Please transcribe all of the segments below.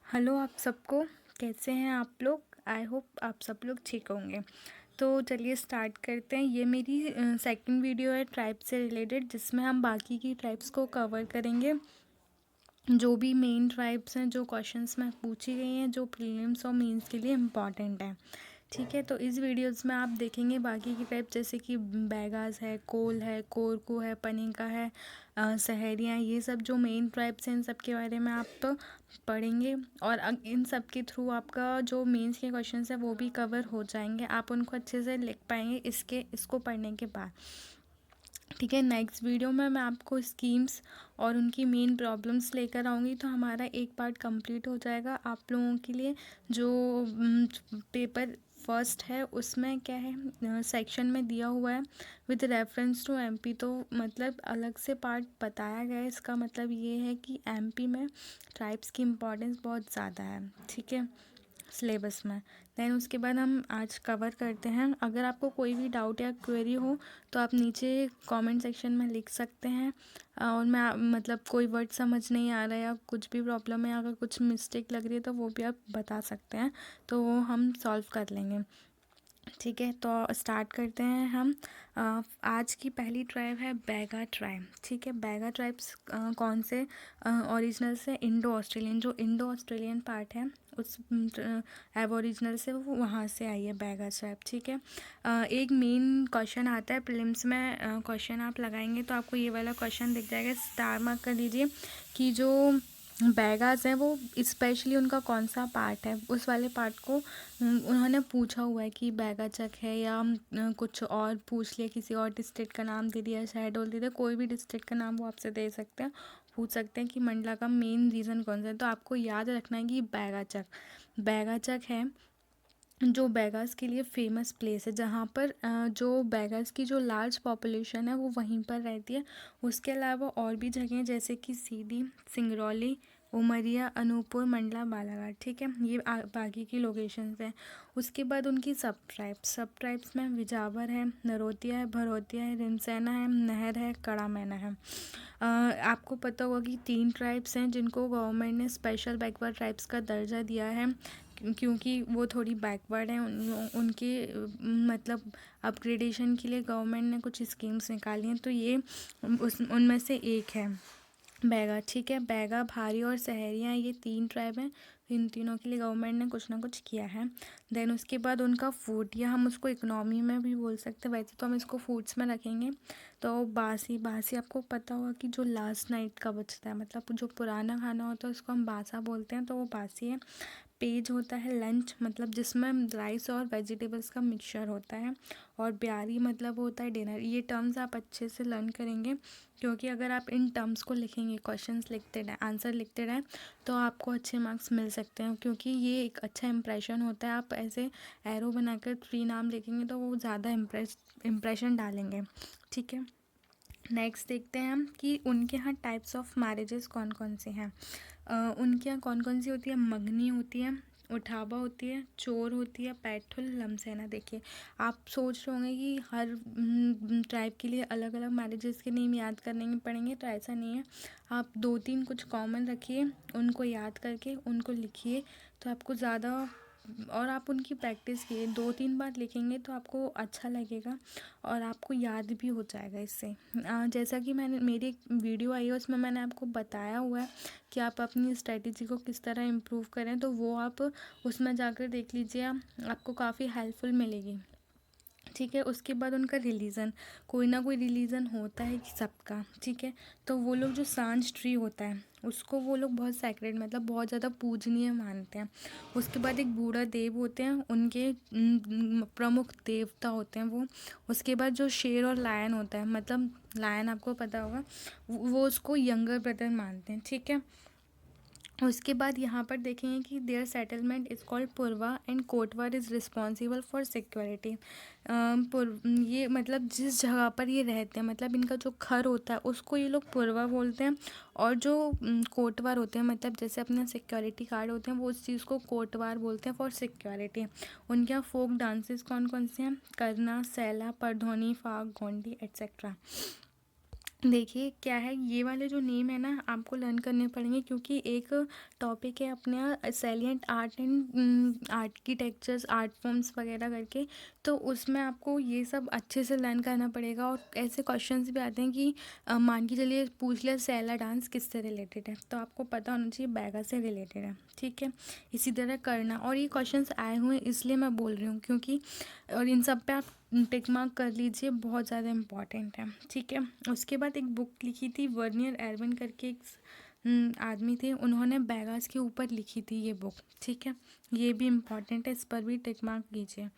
Hello आप सबको, कैसे हैं आप लोग। आई होप आप सब लोग ठीक होंगे। तो चलिए स्टार्ट करते हैं। ये मेरी सेकंड वीडियो है ट्राइब से रिलेटेड, जिसमें हम बाकी की ट्राइब्स को कवर करेंगे। जो भी मेन ट्राइब्स हैं, जो क्वेश्चंस में पूछी गई हैं, जो प्रीलिम्स और मेंस के लिए इम्पॉर्टेंट हैं। ठीक है, तो इस वीडियोस में आप देखेंगे बाकी की टाइप, जैसे कि बैगास है, कोल है, कोरकू है, पनिका है, सहरियाँ, ये सब जो मेन ट्राइब्स हैं इन सब के बारे में आप तो पढ़ेंगे। और इन सब के थ्रू आपका जो मेंस के क्वेश्चंस है वो भी कवर हो जाएंगे, आप उनको अच्छे से लिख पाएंगे इसको पढ़ने के बाद। ठीक है, नेक्स्ट वीडियो में मैं आपको स्कीम्स और उनकी मेन प्रॉब्लम्स लेकर आऊँगी, तो हमारा एक पार्ट कंप्लीट हो जाएगा आप लोगों के लिए। जो पेपर फर्स्ट है उसमें क्या है, सेक्शन में दिया हुआ है विद रेफरेंस टू एमपी, तो मतलब अलग से पार्ट बताया गया है। इसका मतलब ये है कि एमपी में ट्राइब्स की इम्पोर्टेंस बहुत ज़्यादा है। ठीक है, सिलेबस में। देन उसके बाद हम आज कवर करते हैं। अगर आपको कोई भी डाउट या क्वेरी हो तो आप नीचे कमेंट सेक्शन में लिख सकते हैं। और मैं मतलब कोई वर्ड समझ नहीं आ रहा है या कुछ भी प्रॉब्लम है, अगर कुछ मिस्टेक लग रही है तो वो भी आप बता सकते हैं, तो वो हम सॉल्व कर लेंगे। ठीक है, तो स्टार्ट करते हैं हम। आज की पहली ट्राइब है बैगा ट्राइब। ठीक है, बैगा ट्राइब्स कौन से ओरिजिनल से, इंडो ऑस्ट्रेलियन, जो इंडो ऑस्ट्रेलियन पार्ट है उस एबोरिजिनल से, वो वहाँ से आई है बैगा ट्राइब। ठीक है, एक मेन क्वेश्चन आता है प्रीलिम्स में, क्वेश्चन आप लगाएंगे तो आपको ये वाला क्वेश्चन दिख जाएगा, स्टार मार्क कर दीजिए कि जो बैगास हैं वो स्पेशली उनका कौन सा पार्ट है, उस वाले पार्ट को उन्होंने पूछा हुआ है कि बैगाचक है या कुछ और पूछ लिया, किसी और डिस्ट्रिक्ट का नाम दे दिया, शहडोल दे दिया, कोई भी डिस्ट्रिक्ट का नाम वो आपसे दे सकते हैं, पूछ सकते हैं कि मंडला का मेन रीज़न कौन सा है। तो आपको याद रखना है कि बैगाचक बैगाचक है, जो बैगास के लिए फेमस प्लेस है, जहाँ पर जो बैगास की जो लार्ज पॉपुलेशन है वो वहीं पर रहती है। उसके अलावा और भी जगह जैसे कि सीधी, सिंगरौली, उमरिया, अनूपपुर, मंडला, बालाघाट। ठीक है, ये बाकी की लोकेशंस हैं। उसके बाद उनकी सब ट्राइब्स में विजावर है, नरोतिया है, भरोतिया है, रिमसैना है, नहर है, कड़ा मैना है। आपको पता होगा कि 3 ट्राइब्स हैं जिनको गवर्नमेंट ने स्पेशल बैकवर्ड ट्राइब्स का दर्जा दिया है, क्योंकि वो थोड़ी बैकवर्ड हैं। उनके मतलब अपग्रेडेशन के लिए गवर्नमेंट ने कुछ स्कीम्स निकाली हैं, तो ये उनमें से एक है बैगा। ठीक है, बैगा, भारी और सहरिया, ये 3 ट्राइब हैं, इन तीनों के लिए गवर्नमेंट ने कुछ ना कुछ किया है। देन उसके बाद उनका फूड, या हम उसको इकोनॉमी में भी बोल सकते हैं, वैसे तो हम इसको फूड्स में रखेंगे। तो बासी बासी आपको पता होगा कि जो लास्ट नाइट का बचता है, मतलब जो पुराना खाना होता है उसको हम बासा बोलते हैं, तो वो बासी है। पेज होता है लंच, मतलब जिसमें राइस और वेजिटेबल्स का मिक्सचर होता है। और ब्यारी मतलब होता है डिनर। ये टर्म्स आप अच्छे से लर्न करेंगे, क्योंकि अगर आप इन टर्म्स को लिखेंगे, क्वेश्चंस लिखते रहें, आंसर लिखते रहें, तो आपको अच्छे मार्क्स मिल सकते हैं, क्योंकि ये एक अच्छा इंप्रेशन होता है। आप ऐसे एरो बनाकर 3 नाम लिखेंगे तो वो ज़्यादा इम्प्रेशन डालेंगे। ठीक है, नेक्स्ट देखते हैं हम कि उनके यहाँ टाइप्स ऑफ मैरिजेस कौन कौन से हैं। उनके यहाँ कौन कौन सी होती है, मगनी होती है, उठाबा होती है, चोर होती है, पैठुल, लमसेना। देखिए, आप सोच रहे होंगे कि हर ट्राइब के लिए अलग अलग मैरिजेस के नेम याद करने पड़ेंगे, तो ऐसा नहीं है। आप 2-3 कुछ कॉमन रखिए, उनको याद करके उनको लिखिए, तो आपको ज़्यादा, और आप उनकी प्रैक्टिस कीजिए, 2-3 बार लिखेंगे तो आपको अच्छा लगेगा और आपको याद भी हो जाएगा इससे। जैसा कि मेरी एक वीडियो आई है उसमें मैंने आपको बताया हुआ है कि आप अपनी स्ट्रेटजी को किस तरह इम्प्रूव करें, तो वो आप उसमें जाकर देख लीजिए, आपको काफ़ी हेल्पफुल मिलेगी। ठीक है, उसके बाद उनका रिलीजन, कोई ना कोई रिलीजन होता है कि सबका। ठीक है, तो वो लोग जो सांझ ट्री होता है उसको वो लोग बहुत सैक्रेड, मतलब बहुत ज़्यादा पूजनीय मानते हैं। उसके बाद एक बूढ़ा देव होते हैं, उनके प्रमुख देवता होते हैं वो। उसके बाद जो शेर और लायन होता है, मतलब लायन आपको पता होगा, वो उसको यंगर ब्रदर मानते हैं। ठीक है, उसके बाद यहाँ पर देखेंगे कि there settlement is called Purwa and Kotwar is responsible for security. ये मतलब जिस जगह पर ये रहते हैं, मतलब इनका जो घर होता है उसको ये लोग पुरवा बोलते हैं। और जो कोटवार होते हैं, मतलब जैसे अपने सिक्योरिटी गार्ड होते हैं, वो उस चीज़ को कोटवार बोलते हैं फॉर सिक्योरिटी। उनके यहाँ फोक डांसेस कौन कौन से हैं, करना, सैला, परधोनी, फाग, गोंडी, एट्सेट्रा। देखिए क्या है, ये वाले जो नेम है ना आपको लर्न करने पड़ेंगे, क्योंकि एक टॉपिक है अपने यहाँ salient art and architectures art forms वगैरह करके। तो उसमें आपको ये सब अच्छे से लर्न करना पड़ेगा। और ऐसे क्वेश्चंस भी आते हैं कि मान के चलिए पूछ लिया सैला डांस किससे रिलेटेड है, तो आपको पता होना चाहिए बैगा से रिलेटेड है, ठीक है। इसी तरह करना, और ये क्वेश्चंस आए हुए हैं इसलिए मैं बोल रही हूँ, क्योंकि और इन सब पे आप टिक मार्क कर लीजिए, बहुत ज़्यादा इम्पॉर्टेंट है, ठीक है। उसके बाद एक बुक लिखी थी वर्नियर एरविन करके, एक आदमी थे, उन्होंने बैगास के ऊपर लिखी थी ये बुक, ठीक है। ये भी इम्पॉर्टेंट है, इस पर भी टिक मार्क कीजिए।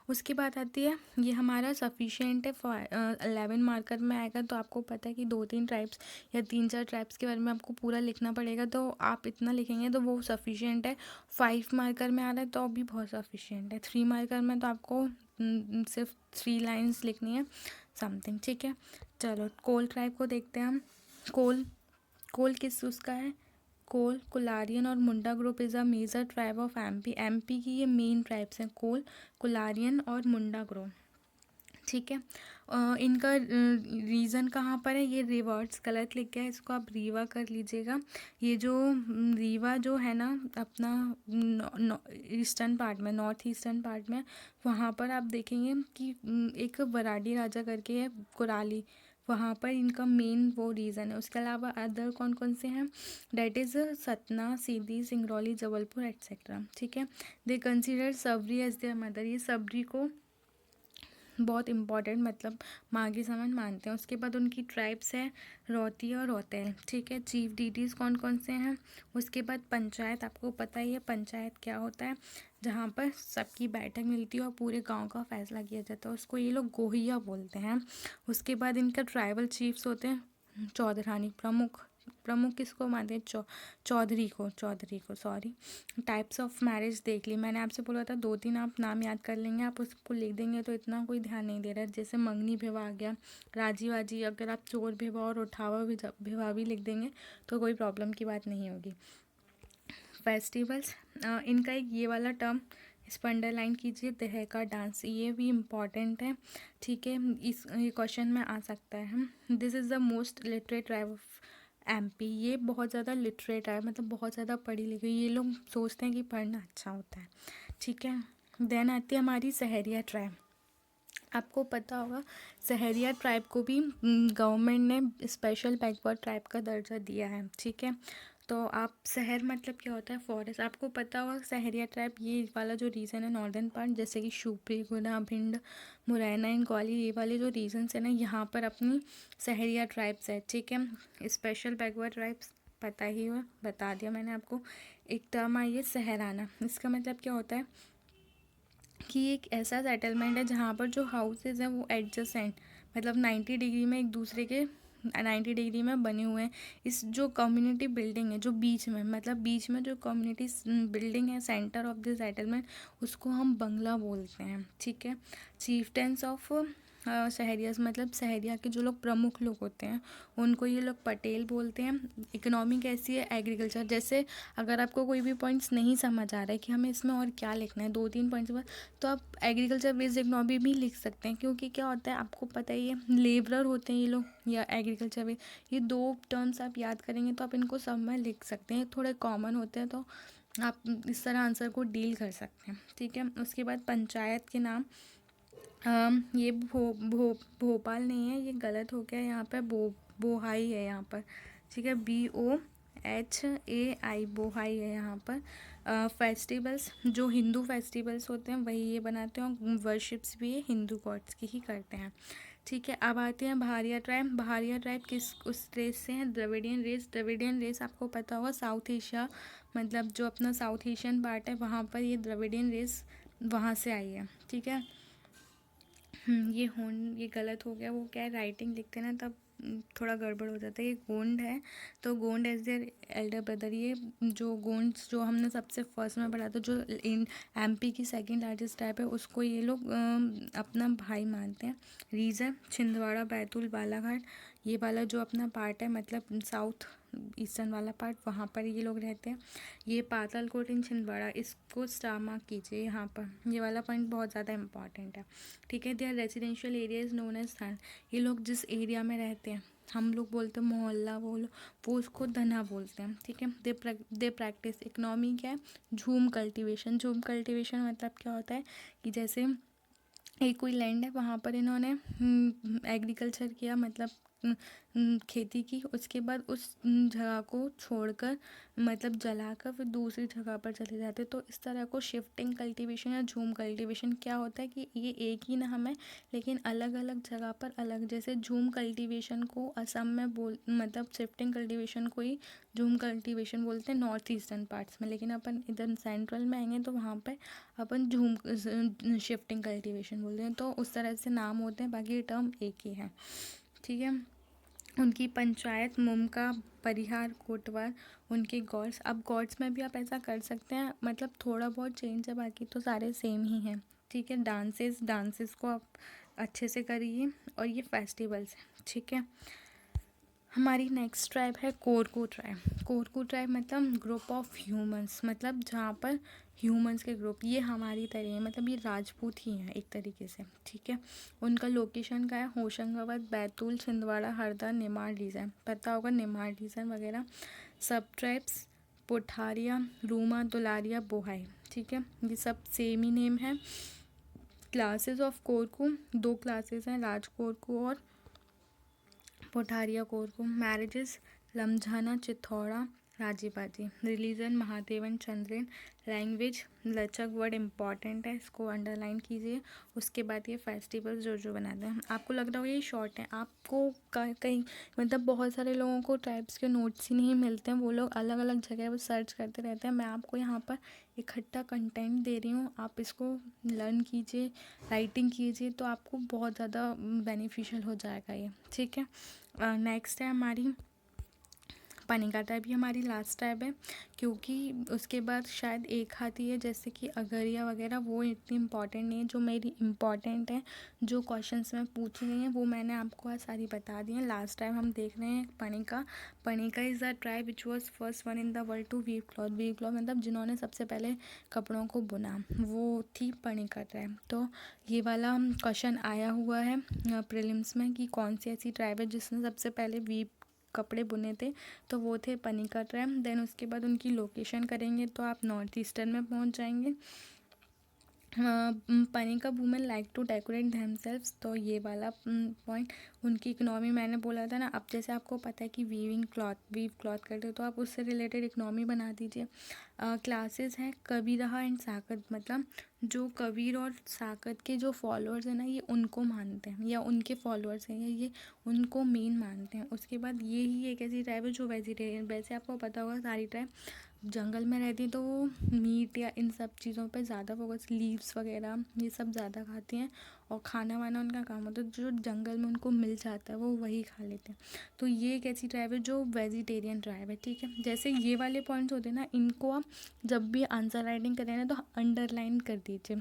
उसके बाद आती है, ये हमारा सफिशिएंट है 11 मार्कर में आएगा। तो आपको पता है कि 2-3 ट्राइब्स या 3-4 ट्राइब्स के बारे में आपको पूरा लिखना पड़ेगा, तो आप इतना लिखेंगे तो वो सफिशिएंट है। 5 मार्कर में आ रहा है तो भी बहुत सफिशिएंट है। 3 मार्कर में तो आपको सिर्फ 3 लाइन्स लिखनी है समथिंग, ठीक है। चलो कोल ट्राइब को देखते हैं हम। कोल कोल किस उसका है, कोल कुलारियन और Munda group is a major tribe of MP. MP की ये मेन ट्राइब्स हैं, कोल कुलारियन और मुंडा ग्रुप, ठीक है। इनका रीज़न कहाँ पर है, ये रिवर्ट्स गलत लिख गया है, इसको आप रीवा कर लीजिएगा। ये जो रीवा जो है ना अपना ईस्टर्न पार्ट में, नॉर्थ ईस्टर्न पार्ट में, वहाँ पर आप देखेंगे कि एक वराडी राजा करके है कुराली, वहाँ पर इनका मेन वो रीज़न है। उसके अलावा अदर कौन कौन से हैं, that is Satna, Sidhi, Singrauli, Jabalpur etcetera, ठीक है। They consider Sabri as their mother, ये सबरी को बहुत इम्पॉर्टेंट मतलब माँ के समान मानते हैं। उसके बाद उनकी ट्राइब्स है रौती और रौतेल, ठीक है। चीफ डीटीज़ कौन कौन से हैं। उसके बाद पंचायत, आपको पता ही है पंचायत क्या होता है, जहाँ पर सबकी बैठक मिलती है और पूरे गांव का फैसला किया जाता है, उसको ये लोग गोहिया बोलते हैं। उसके बाद इनका ट्राइबल चीफ्स होते हैं चौधरानी, प्रमुख प्रमुख किसको मानते हैं, चौधरी को सॉरी। टाइप्स ऑफ मैरिज देख ली मैंने, आपसे बोला था 2-3 आप नाम याद कर लेंगे, आप उसको लिख देंगे तो इतना कोई ध्यान नहीं दे रहा है। जैसे मंगनी विवाह आ गया, राजी वाजी, अगर आप चोर विवाह और उठावा विवाह भी लिख देंगे तो कोई प्रॉब्लम की बात नहीं होगी। फेस्टिवल्स, इनका एक ये वाला टर्म इस पर अंडरलाइन कीजिए, दहका डांस, ये भी इम्पॉर्टेंट है, ठीक है। इस ये क्वेश्चन में आ सकता है। This is the most literate tribe of MP, ये बहुत ज़्यादा लिटरेट है, मतलब बहुत ज़्यादा पढ़ी लिखी, ये लोग सोचते हैं कि पढ़ना अच्छा होता है, ठीक है। देन आती है हमारी सहरिया ट्राइब। आपको पता होगा सहरिया ट्राइब को भी गवर्नमेंट ने स्पेशल बैकवर्ड ट्राइब का दर्जा दिया है, ठीक है। तो आप शहर मतलब क्या होता है, फॉरेस्ट, आपको पता होगा सहरिया ट्राइब ये वाला जो रीजन है नॉर्दर्न पार्ट, जैसे कि शिवपुरी, गुना, भिंड, मुरैना एंड ग्वालियर, ये वाले जो रीजन्स है ना यहाँ पर अपनी सहरिया ट्राइब्स है, ठीक है। स्पेशल बैकवर्ड ट्राइब्स पता ही हो, बता दिया मैंने आपको। एक टर्म आई है सहराना, इसका मतलब क्या होता है कि एक ऐसा सेटलमेंट है जहाँ पर जो हाउसेज हैं वो एडजेसेंट मतलब 90 डिग्री में एक दूसरे के 90 डिग्री में बने हुए हैं। इस जो कम्युनिटी बिल्डिंग है जो बीच में मतलब बीच में जो कम्युनिटी बिल्डिंग है सेंटर ऑफ द सेटलमेंट, उसको हम बंगला बोलते हैं, ठीक है। चीफ्टेंस ऑफ शहरियास मतलब शहरिया के जो लोग प्रमुख लोग होते हैं उनको ये लोग पटेल बोलते हैं। इकोनॉमी कैसी है, एग्रीकल्चर, जैसे अगर आपको कोई भी पॉइंट्स नहीं समझ आ रहा है कि हमें इसमें और क्या लिखना है 2-3 पॉइंट्स पर, तो आप एग्रीकल्चर बेस्ड इकोनॉमी भी लिख सकते हैं, क्योंकि क्या होता है आपको पता ही है लेबरर होते हैं ये लोग या एग्रीकल्चर बेस्ड, ये 2 टर्म्स आप याद करेंगे तो आप इनको सब में लिख सकते हैं, थोड़े कॉमन होते हैं तो आप इस तरह आंसर को डील कर सकते हैं, ठीक है। उसके बाद पंचायत के नाम, ये भोपाल नहीं है, ये गलत हो गया, यहाँ पर बोहाई है यहाँ पर, ठीक है। BOHAI बोहाई है यहाँ पर। फेस्टिवल्स, जो हिंदू फेस्टिवल्स होते हैं वही ये बनाते हैं और वर्शिप्स भी ये हिंदू गॉड्स की ही करते हैं, ठीक है। अब आते हैं भारिया ट्राइब। भारिया ट्राइब किस उस रेस से हैं, द्रविडियन रेस। द्रविडियन रेस आपको पता होगा साउथ एशिया मतलब जो अपना साउथ एशियन पार्ट है वहाँ पर ये द्रविडियन रेस वहाँ से आई है, ठीक है। ये होंड ये गलत हो गया, वो क्या है राइटिंग लिखते हैं ना तब थोड़ा गड़बड़ हो जाता है। ये गोंड है, तो Gond as their elder brother, ये जो गोंड्स जो हमने सबसे फर्स्ट में पढ़ा था जो इन एमपी की सेकंड लार्जेस्ट ट्राइब है उसको ये लोग अपना भाई मानते हैं। रीजन छिंदवाड़ा, बैतूल, बालाघाट, ये वाला जो अपना पार्ट है मतलब साउथ ईस्टर्न वाला पार्ट, वहाँ पर ये लोग रहते हैं। ये पातालकोट इन छिंदवाड़ा, इसको स्टार मार्क कीजिए यहाँ पर, ये वाला पॉइंट बहुत ज़्यादा इंपॉर्टेंट है। ठीक है, their residential area is known as Dhan. ये लोग जिस एरिया में रहते हैं, हम लोग बोलते हैं मोहल्ला, वो उसको धना बोलते हैं। ठीक है, दे प्रैक्टिस इकोनॉमी क्या है, झूम कल्टीवेशन। झूम कल्टीवेशन मतलब क्या होता है कि जैसे एक कोई लैंड है, वहाँ पर इन्होंने एग्रीकल्चर किया, मतलब खेती की, उसके बाद उस जगह को छोड़कर मतलब जलाकर फिर दूसरी जगह पर चले जाते। तो इस तरह को शिफ्टिंग कल्टीवेशन या झूम कल्टीवेशन क्या होता है कि ये एक ही नाम है लेकिन अलग अलग जगह पर अलग। जैसे झूम कल्टीवेशन को असम में मतलब शिफ्टिंग कल्टीवेशन को ही झूम कल्टीवेशन बोलते हैं नॉर्थ ईस्टर्न पार्ट्स में, लेकिन अपन इधर सेंट्रल में आएंगे तो वहाँ पर अपन झूम शिफ्टिंग कल्टीवेशन बोलते हैं। तो उस तरह से नाम होते हैं, बाकी टर्म एक ही है। ठीक है, उनकी पंचायत मुमका, परिहार, कोटवार, उनके गॉड्स। अब गॉड्स में भी आप ऐसा कर सकते हैं, मतलब थोड़ा बहुत चेंज है, बाकी तो सारे सेम ही हैं। ठीक है, डांसेस को आप अच्छे से करिए, और ये फेस्टिवल्स हैं। ठीक है, हमारी नेक्स्ट ट्राइब है कोरकू ट्राइब। कोरकू ट्राइब मतलब ग्रुप ऑफ ह्यूमंस, मतलब जहाँ पर ह्यूमंस के ग्रुप, ये हमारी तरह है, मतलब ये राजपूत ही हैं एक तरीके से। ठीक है, उनका लोकेशन का है होशंगाबाद, बैतूल, छिंदवाड़ा, हरदा, निमाड़ रीजन, पता होगा निमाड़ रीजन वगैरह। सब ट्राइब्स पुठारिया, रूमा, दुलारिया, बोहाई। ठीक है, ये सब सेम ही नेम है। क्लासेस ऑफ कोरकू, 2 क्लासेस हैं, राज कोरकू और पुठारिया कोरकू। मैरिजेस लमझाना, चिथौड़ा, राजीबाजी। रिलीजन महादेवन चंद्रेन। लैंग्वेज लचक, वर्ड इंपॉर्टेंट है, इसको अंडरलाइन कीजिए। उसके बाद ये फेस्टिवल जो बनाते हैं, आपको लग रहा होगा ये शॉर्ट है, आपको कहीं मतलब बहुत सारे लोगों को ट्राइब्स के नोट्स ही नहीं मिलते हैं, वो लोग अलग अलग जगह पर सर्च करते रहते हैं। मैं आपको यहाँ पर इकट्ठा कंटेंट दे रही हूँ, आप इसको लर्न कीजिए, राइटिंग कीजिए, तो आपको बहुत ज़्यादा बेनिफिशियल हो जाएगा ये। ठीक है, नेक्स्ट है हमारी पनिका टाइप। ये हमारी लास्ट टाइप है, क्योंकि उसके बाद शायद एक आती है जैसे कि अगरिया वगैरह, वो इतनी इम्पॉर्टेंट नहीं है। जो मेरी इम्पॉर्टेंट है, जो क्वेश्चंस में पूछी गई हैं, वो मैंने आपको आज सारी बता दी हैं। लास्ट टाइम हम देख रहे हैं Panika. Panika is a tribe which was first one in the world to weave cloth. Weave cloth मतलब जिन्होंने सबसे पहले कपड़ों को बुना, वो थी पनिका ट्राइब। तो ये वाला क्वेश्चन आया हुआ है प्रीलिम्स में कि कौन सी ऐसी ट्राइब है जिसने सबसे पहले वीव कपड़े बुने थे, तो वो थे पनिका ट्राइब। देन उसके बाद उनकी लोकेशन करेंगे तो आप नॉर्थ ईस्टर्न में पहुंच जाएंगे। Panika women like to decorate themselves, तो ये वाला पॉइंट। उनकी इकनॉमी मैंने बोला था ना, अब जैसे आपको पता है कि वीव क्लॉथ करते हो, तो आप उससे रिलेटेड इकनॉमी बना दीजिए। क्लासेस हैं कबीरहा एंड साकत, मतलब जो कबीर और साकत के जो फॉलोअर्स हैं ना, ये उनको मानते हैं या उनके फॉलोअर्स हैं या ये उनको मेन मानते हैं। उसके बाद ये ही एक ऐसी ट्राइब है जो वेजिटेरियन, वैसे आपको पता होगा सारी ट्राइब जंगल में रहती तो वो मीट या इन सब चीज़ों पे ज़्यादा फोकस, लीव्स वगैरह ये सब ज़्यादा खाती हैं, और खाना वाना उनका काम होता है, जो जंगल में उनको मिल जाता है वो वही खा लेते हैं। तो ये एक ऐसी ट्राइब है जो वेजिटेरियन ट्राइब है। ठीक है, जैसे ये वाले पॉइंट्स होते हैं ना, इनको आप जब भी आंसर राइटिंग करें ना तो अंडरलाइन कर दीजिए।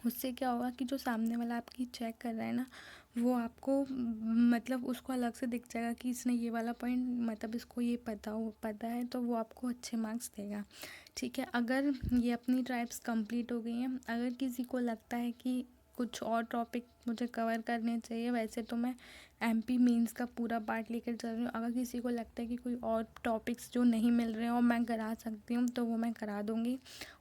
उससे क्या होगा कि जो सामने वाला आपकी चेक कर रहा है ना, वो आपको मतलब उसको अलग से दिख जाएगा कि इसने ये वाला पॉइंट, मतलब इसको ये पता है, तो वो आपको अच्छे मार्क्स देगा। ठीक है, अगर ये अपनी ट्राइब्स कंप्लीट हो गई हैं, अगर किसी को लगता है कि कुछ और टॉपिक मुझे कवर करने चाहिए, वैसे तो मैं एमपी मेंस का पूरा पार्ट लेकर चल रही हूँ। अगर किसी को लगता है कि कोई और टॉपिक्स जो नहीं मिल रहे हैं और मैं करा सकती हूँ, तो वो मैं करा दूँगी।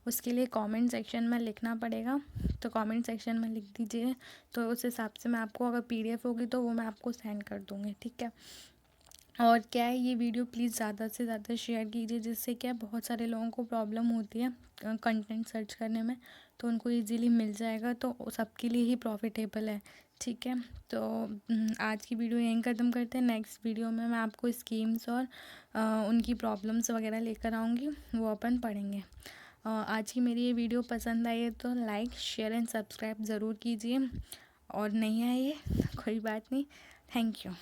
उसके लिए कमेंट सेक्शन में लिखना पड़ेगा, तो कमेंट सेक्शन में लिख दीजिए, तो उस हिसाब से मैं आपको, अगर पीडीएफ होगी तो वो मैं आपको सेंड कर दूँगी। ठीक है, और क्या है, ये वीडियो प्लीज़ ज़्यादा से ज़्यादा शेयर कीजिए, जिससे क्या बहुत सारे लोगों को प्रॉब्लम होती है कंटेंट सर्च करने में, तो उनको इजीली मिल जाएगा, तो सबके लिए ही प्रॉफिटेबल है। ठीक है, तो आज की वीडियो यहीं ख़त्म करते हैं। नेक्स्ट वीडियो में मैं आपको स्कीम्स और उनकी प्रॉब्लम्स वगैरह लेकर आऊँगी, वो अपन पढ़ेंगे। आज की मेरी ये वीडियो पसंद आई है तो लाइक शेयर एंड सब्सक्राइब ज़रूर कीजिए, और नहीं आई है कोई बात नहीं। Thank you.